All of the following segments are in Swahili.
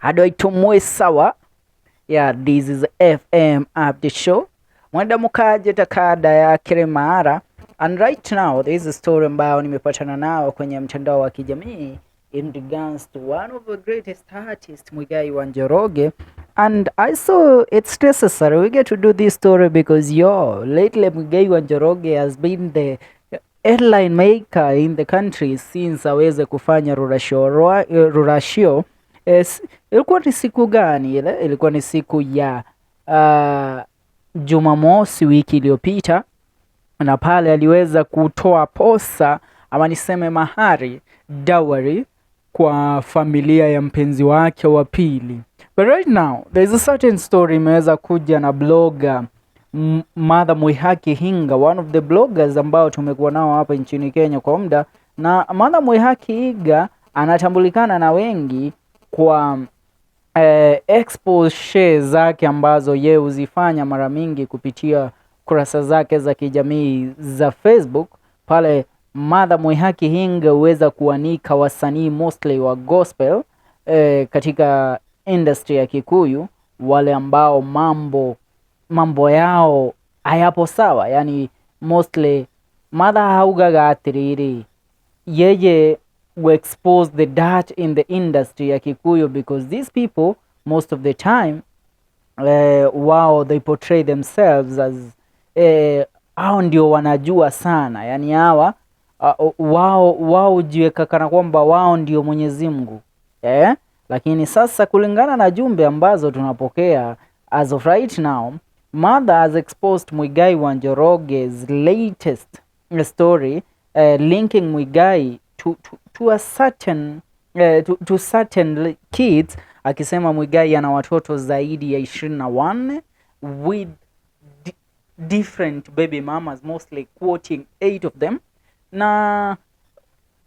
Hado itumwe sawa. Yeah, this is FM Update Show. Mwenda mukaje takada ya Kiremara. And right now, there is a story ambayo nimepatana nao kwenye mtandao wa kijamii in regards to one of the greatest artists, Muigai wa Njoroge. And I saw it's necessary we get to do this story because lately Muigai wa Njoroge has been the headline maker in the country since aweze kufanya rurashio. Ilikuwa ni siku gani ile? Ilikuwa ni siku ya Jumamosi wiki iliyopita, na pale aliweza kutoa posa ama niseme mahari, dowry, kwa familia ya mpenzi wake wa pili. But right now there is a certain story imeweza kuja na blogger Mother Mwihaki Hinga, one of the bloggers ambao tumekuwa nao hapa nchini Kenya kwa muda. Na Mother Mwihaki Hinga anatambulikana na wengi kwa expose zake ambazo yeye huzifanya mara mingi kupitia kurasa zake za kijamii za Facebook. Pale Mother Mwihaki Hinga huweza kuanika wasanii mostly wa gospel katika industry ya Kikuyu, wale ambao mambo yao hayapo sawa. Yani mostly Mother haugaga atiriri, yeye we expose the dirt in the industry ya Kikuyu because these people most of the time they portray themselves as hao ndio wanajua sana. Yani hawa wao jiweka kana kwamba wao ndio Mwenyezi Mungu. Lakini sasa kulingana na jumbe ambazo tunapokea as of right now, Mother has exposed Muigai wa Njoroge's latest story linking Muigai to a certain to certain kids, akisema Muigai ana watoto zaidi ya 21 with different baby mamas, mostly quoting 8 of them. Na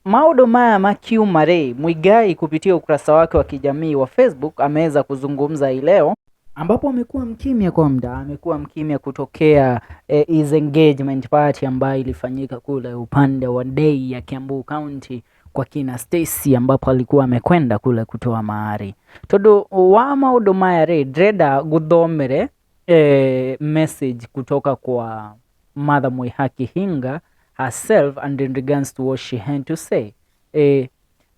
maudo maya makiumare Muigai kupitia ukurasa wake wa kijamii wa Facebook ameweza kuzungumza hii leo, ambapo amekuwa mkimya kwa muda. Amekuwa mkimya kutokea his engagement party ambayo ilifanyika kule upande wa Day ya Kiambu County kwa kina Stacey, ambapo alikuwa amekwenda kule kutoa mahari. Todo wa maudo maya dreda guthomere message kutoka kwa Mother Mwihaki Hinga herself and in regards to what she had to say.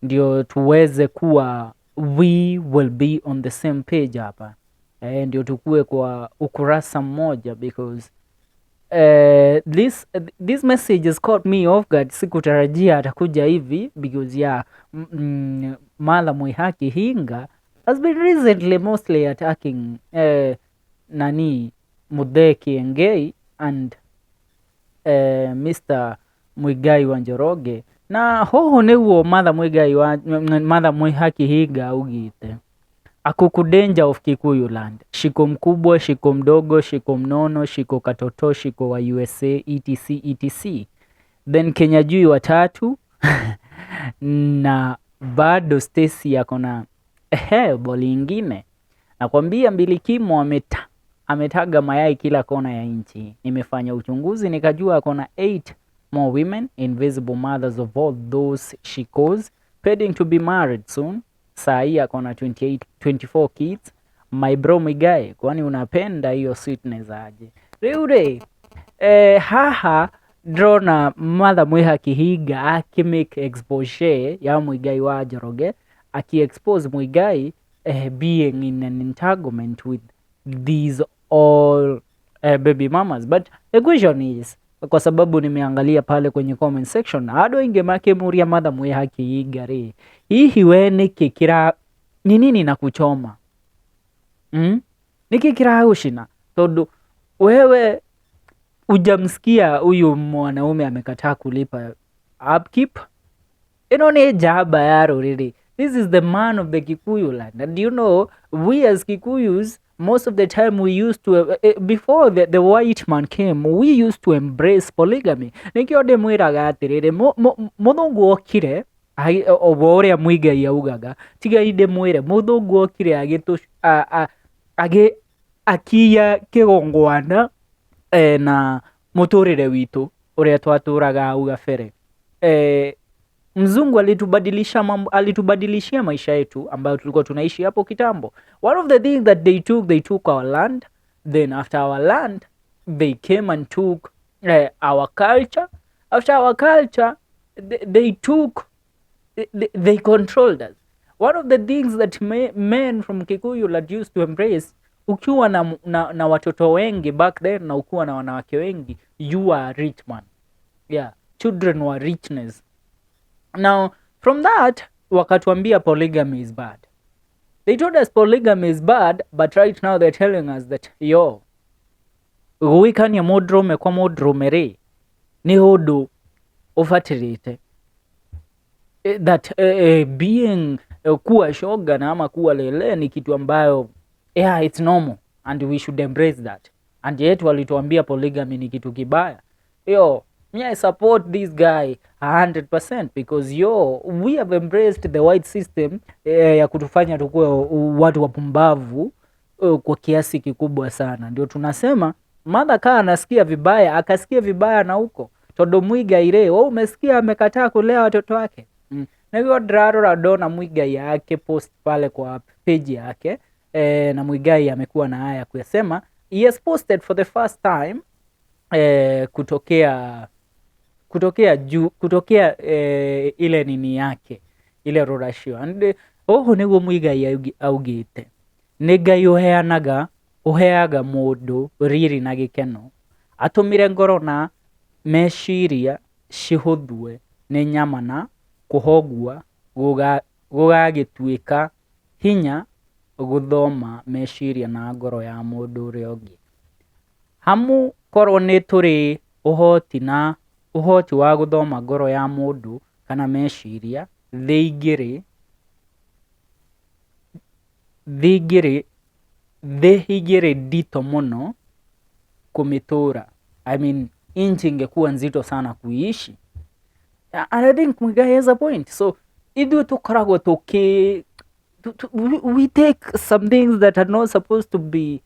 Ndio tuweze kuwa we will be on the same page hapa. Ndio tukue kwa ukurasa mmoja because this message has caught me off guard. Sikutarajia atakuja hivi because Mother Mwihaki Hinga has been recently mostly attacking Mudheki Engei and Mr. Muigai wa Njoroge. Na hoho newo Mother Mwihaki Hinga augite akuku danger of Kikuyu land. Shiko mkubwa, shiko mdogo, shiko mnono, shiko katoto, shiko wa USA, etc. Then Kenya jui watatu na bado Stacey yako na boli ingine. Nakwambia Mbilikimo ametaga mayai kila kona ya nchi. Nimefanya uchunguzi nikajua akona 8 more women, invisible mothers of all those she calls, pending to be married soon. Saa hii akona 24 kids. My bro Muigai, kwani unapenda hiyo sweetness aje? Reure haha drona Mother Mwihaki Hinga akimake expose ya Muigai wa Njoroge, aki-expose Muigai being in an entanglement with these all baby mamas. But the question is, kwa sababu nimeangalia pale kwenye comment section, ado ingemake muria Mother Mwihaki Hinga hii we kira nini na kuchoma kira ushina todo wewe ujamsikia huyu mwanaume amekataa kulipa upkeep. Inone jaba yaro really. This is the man of the Kikuyu land, and you know we as Kikuyus most of the time we used to before the white man came, we used to embrace polygamy. Nikiode mwiraga atirire muthungu okire oborea Muigai yaugaga tiga ide mwire muthungu okire agitu akia kigongwana na muturire witu uria twaturaga au gabere. mzungu alitubadilishia maisha yetu ambayo tulikuwa tunaishi hapo kitambo. One of the things that they took our land. Then after our land, they came and took our culture. After our culture, they controlled us. One of the things that men from Kikuyu that used to embrace, ukiwa na watoto wengi back then na ukiwa na wanawake wengi, you are a rich man. Yeah, children were richness. Now, from that, wakatuambia polygamy is bad. They told us polygamy is bad, but right now they're telling us that, gwikania mũndũrũme kwa mũndũrũme rĩ nĩ ũndũ ũbatirĩte, that being kuwa shoga na ama kuwa lele ni kitu ambayo it's normal and we should embrace that. And yet walituambia polygamy ni kitu kibaya. I support this guy 100% because we have embraced the white system ya kutufanya tukue watu wapumbavu kwa kiasi kikubwa sana. Ndio tunasema mother kaa anasikia vibaya, akasikia vibaya na huko todo Muigai ire umesikia amekataa kulea watoto wake. Na hiyo draro dona Muigai yake post pale kwa page yake na Muigai amekuwa na haya kuyasema. He has posted for the first time kutokea ile nini yake ile rorashio. And niguo Muigai augite Ngai uheaga mundu riri na gikeno, atumire ngoro na meciria cihuthue ni nyama na kuhogua gugagituika hinya guthoma meciria na ngoro ya mundu uria ungi. Hamu korwo ni turi uhoti wa guthoma ngoro ya mundu kana meciria thihigire dito muno kumitura. I mean, inchi ingekuwa nzito sana kuishi. And I think Muigai has a point. So idwe tukoragwo we take some things that are not supposed to be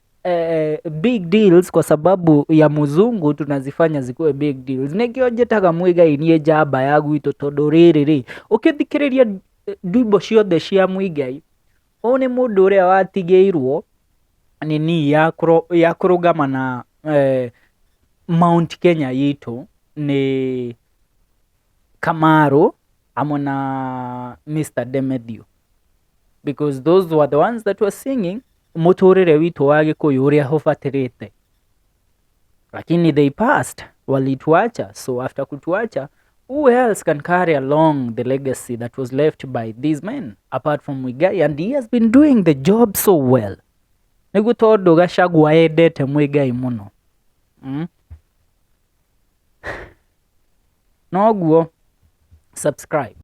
big deals kwa sababu ya muzungu tunazifanya zikuwe big deals. Nekio njetaga Muigai nie jamba ya gwito tondu riri ukithikiriria ndwimbo ciothe cia Muigai ni mundu uria watigeirwo nini ya kurugama na Mount Kenya yitu ni Kamaru amona Mr. Demedio, because those were the ones that were singing muturire witu wa Gikuyu uria hubatirite, lakini they passed, walituacha. So after kutuacha, who else can carry along the legacy that was left by these men apart from Muigai? And he has been doing the job so well. Niguo tondu Gachagua endete Muigai muno. Noguo subscribe.